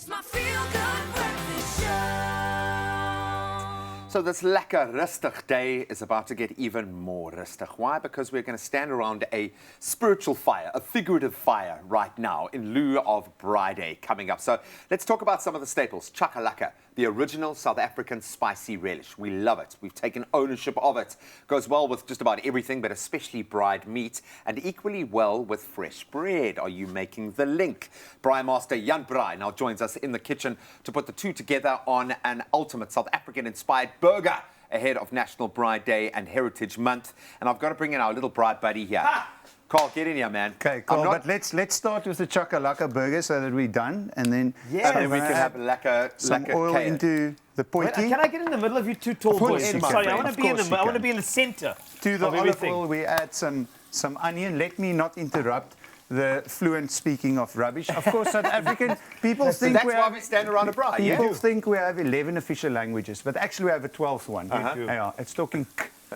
It's my feel-good breakfast show. So this lekker rustig day is about to get even more rustig. Why? Because we're going to stand around a spiritual fire, a figurative fire right now in lieu of Braai Day coming up. So let's talk about some of the staples. Chakalaka, the original South African spicy relish. We love it. We've taken ownership of it. Goes well with just about everything, but especially dried meat, and equally well with fresh bread. Are you making the link? Braai master Jan Braai now joins us in the kitchen to put the two together on an ultimate South African-inspired burger ahead of National Braai Day and Heritage Month. And I've got to bring in our little Braai buddy here. Carl, get in here, man. Okay, Carl, but let's start with the Chakalaka burger so that we're done, and then and then we can have some oil kale into the potjie. Can I get in the middle of you two tall boys? course, Sorry, I of want to be in course the. you I want to can. be in the center. To the of olive everything. oil, we add some onion. Let me not interrupt the fluent speaking of rubbish. Of course, South African people So think that's we why have, we stand around a braai, yeah? people think we have 11 official languages, but actually we have a 12th one. Yeah, it's talking.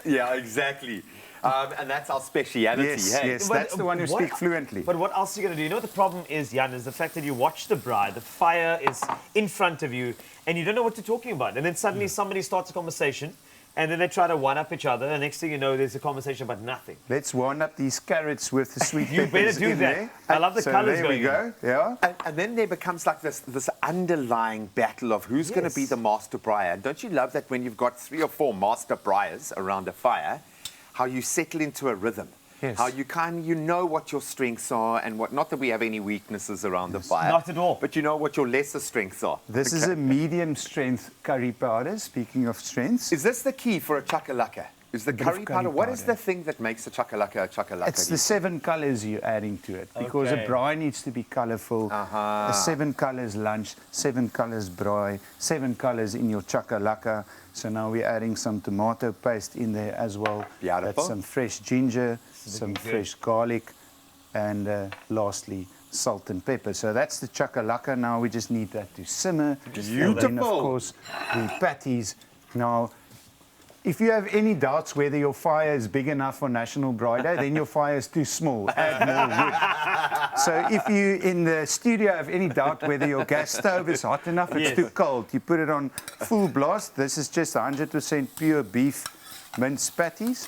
Yeah, exactly. And that's our speciality. Yes, hey? yes, But that's the one who what- speaks fluently. But what else are you going to do? You know what the problem is, Jan, is the fact that you watch the Braai, the fire is in front of you, and you don't know what you're talking about. And then suddenly somebody starts a conversation, and then they try to one-up each other, and next thing you know, there's a conversation about nothing. Let's warm up these carrots with the sweet You peppers better do in that. there. I love the so colours there we going go. Yeah. And then there becomes like this underlying battle of who's going to be Yes. the master braaier. And don't you love that when you've got 3 or 4 master braaiers around a fire, how you settle into a rhythm? Yes. How you know what your strengths are and what, not that we have any weaknesses around the fire. Not at all. But you know what your lesser strengths are. This is a medium strength curry powder, speaking of strengths. Is this the key for a chakalaka? Is the bit of curry curry powder? What is powder. the thing that makes a chakalaka a chakalaka? It's the 7 colors you're adding to it, because Okay. a braai needs to be colorful. A 7 colors lunch, 7 colors braai, 7 colors in your chakalaka. So now we're adding some tomato paste in there as well. Beautiful. That's some fresh ginger, some fresh garlic, and lastly, salt and pepper. So that's the chakalaka. Now we just need that to simmer. And then, of Beautiful. course, the patties. Now, if you have any doubts whether your fire is big enough for National Braai Day, then your fire is too small. Add more wood. So if you in the studio have any doubt whether your gas stove is hot enough, it's Yes. too cold. You put it on full blast. This is just 100% pure beef minced patties,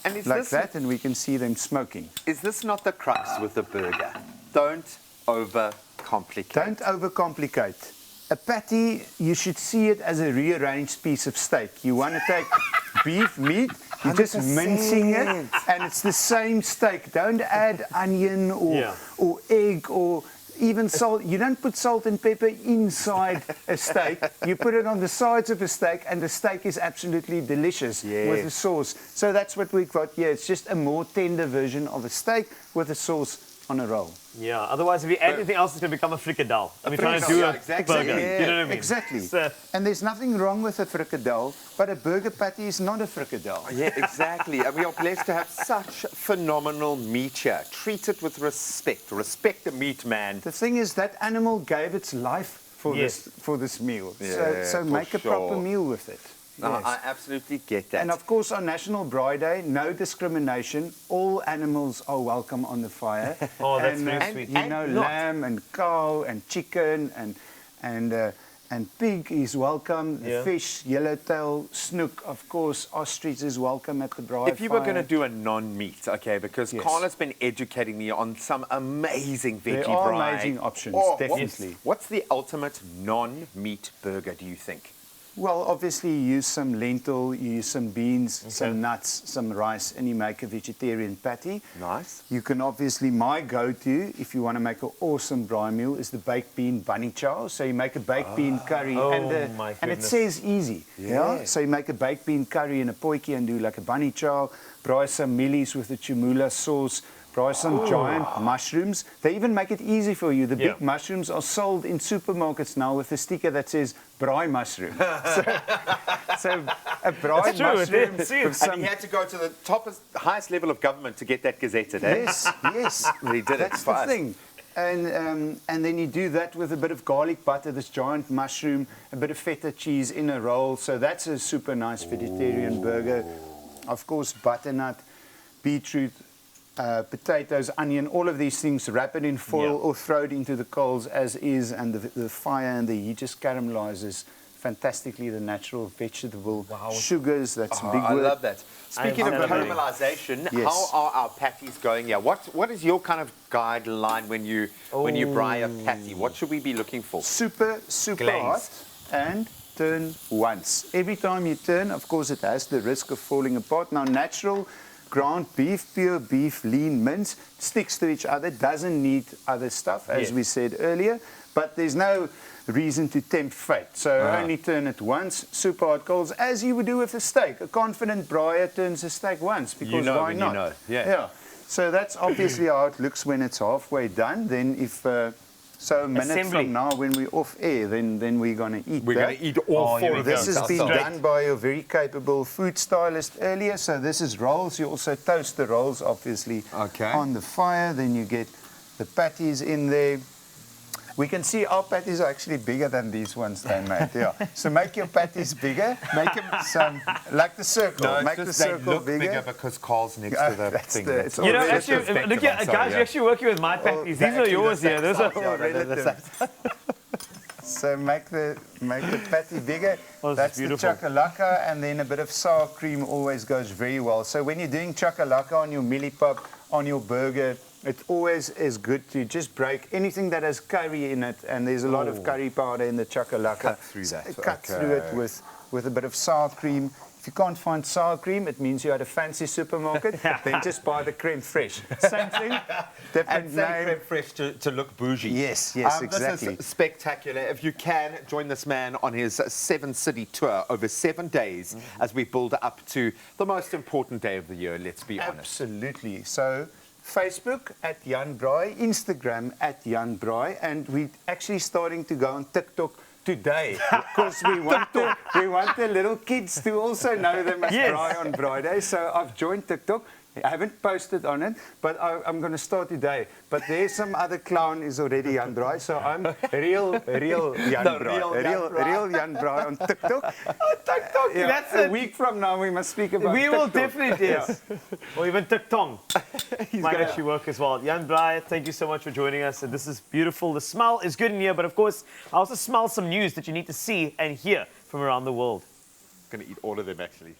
And is like this, that, and we can see them smoking. is this not the crux with the burger? Don't overcomplicate. Don't overcomplicate. A patty, you should see it as a rearranged piece of steak. You want to take beef meat, you're just 100%. mincing it, and it's the same steak. Don't add onion or egg or even salt. You don't put salt and pepper inside a steak. You put it on the sides of a steak, and the steak is absolutely delicious with the sauce. So that's what we've got here. It's just a more tender version of a steak with a sauce on a roll. Yeah, otherwise if you add anything else, it's going to become a frikadel. I mean, trying to do yeah, a exactly. burger. Yeah, You know what I mean? exactly. So, And there's nothing wrong with a frikadel, but a burger patty is not a frikadel. Yeah, exactly. And we are blessed to have such phenomenal meat here. Treat it with respect. Respect the meat, man. The thing is, that animal gave its life for Yes. this meal. Yeah, so for make a proper sure. meal with it. Yes. I absolutely get that. And of course, on National Braai Day, no discrimination. All animals are welcome on the fire. Oh, that's and, very sweet. You And know, not. lamb and cow and chicken and pig is welcome. Yeah. Fish, yellowtail, snook, of course. Ostrich is welcome at the braai if you were fire. going to do a non-meat, okay, because Yes. Carl has been educating me on some amazing veggie There are braai. amazing options, what- definitely. What's the ultimate non-meat burger, do you think? Well, obviously you use some lentil, you use some beans, some nuts, some rice, and you make a vegetarian patty. Nice. You can obviously, my go-to, if you want to make an awesome braai meal, is the baked bean bunny chow. So you make a baked bean curry, Oh, and my it goodness. says easy. Yeah. So you make a baked bean curry in a potjie and do like a bunny chow, braai some mealies with the chumula sauce, braai some giant mushrooms. They even make it easy for you. The big mushrooms are sold in supermarkets now with a sticker that says braai mushroom. so a braai That's true, it mushroom is. with And some... he had to go to the highest level of government to get that gazetted, eh? Yes, yes. He did it That's the fast. thing. And then you do that with a bit of garlic butter, this giant mushroom, a bit of feta cheese in a roll. So that's a super nice vegetarian burger. Of course, butternut, beetroot, potatoes, onion, all of these things, wrap it in foil Yeah. or throw it into the coals as is, and the fire and the heat just caramelizes fantastically the natural vegetable sugars. That's a big I word. love that. Speaking of I'm celebrating. caramelization, Yes. how are our patties going here? What is your kind of guideline when you braai a patty? What should we be looking for? Super Glaze. hot and turn once. Every time you turn, of course, it has the risk of falling apart. Now, natural ground beef, pure beef, lean mince, sticks to each other, doesn't need other stuff, as Yes. we said earlier, but there's no reason to tempt fate. So only turn it once, super hot coals, as you would do with a steak. A confident braaier turns a steak once, because know why when you not? know, yeah. So that's obviously how it looks when it's halfway done. Then if so a minute Assembly. from now, when we're off air, then we're going to eat We're that. going to eat all here four we of go. This these has been ourselves. done by a very capable food stylist earlier. So this is rolls. You also toast the rolls, obviously, Okay. on the fire. Then you get the patties in there. We can see our patties are actually bigger than these ones they made. Yeah. So make your patties bigger. Make 'em- some like the circle. No, make it's the just they circle look bigger because Carl's next Yeah, to the that's thing. the- That's it's all. You know, Relative actually, perspective, look here, I'm sorry, guys, you're actually working with my patties. These are exactly yours the here. same Those are. size, yeah, relative. So make the patty bigger. Oh, this That's is the beautiful. chakalaka, and then a bit of sour cream always goes very well. So when you're doing chakalaka on your millipop, on your burger, it always is good to just break anything that has curry in it, and there's a lot of curry powder in the chakalaka. Cut through that, Cut through it okay. with a bit of sour cream. If you can't find sour cream, it means you're at a fancy supermarket. Then just buy the creme fraiche. Same thing, different And say name. creme fresh to look bougie. Yes, exactly. This is spectacular. If you can, join this man on his 7-city tour over 7 days as we build up to the most important day of the year, let's be honest. Absolutely. So Facebook at Jan Braai, Instagram at Jan Braai, and we're actually starting to go on TikTok today because we want the little kids to also know them as Yes. Braai on Braai Day. So I've joined TikTok. I haven't posted on it, but I'm going to start today. But there's some other clown is already Jan Braai, so I'm real Jan The Braai. real Jan Braai. Real Jan Braai on TikTok. TikTok, Yeah, that's a it. week from now we must speak about We will TikTok. definitely, yes. Or even TikTok. Might gonna- actually work as well. Jan Braai, thank you so much for joining us. And this is beautiful. The smell is good in here, but of course, I also smell some news that you need to see and hear from around the world. Going to eat all of them, actually.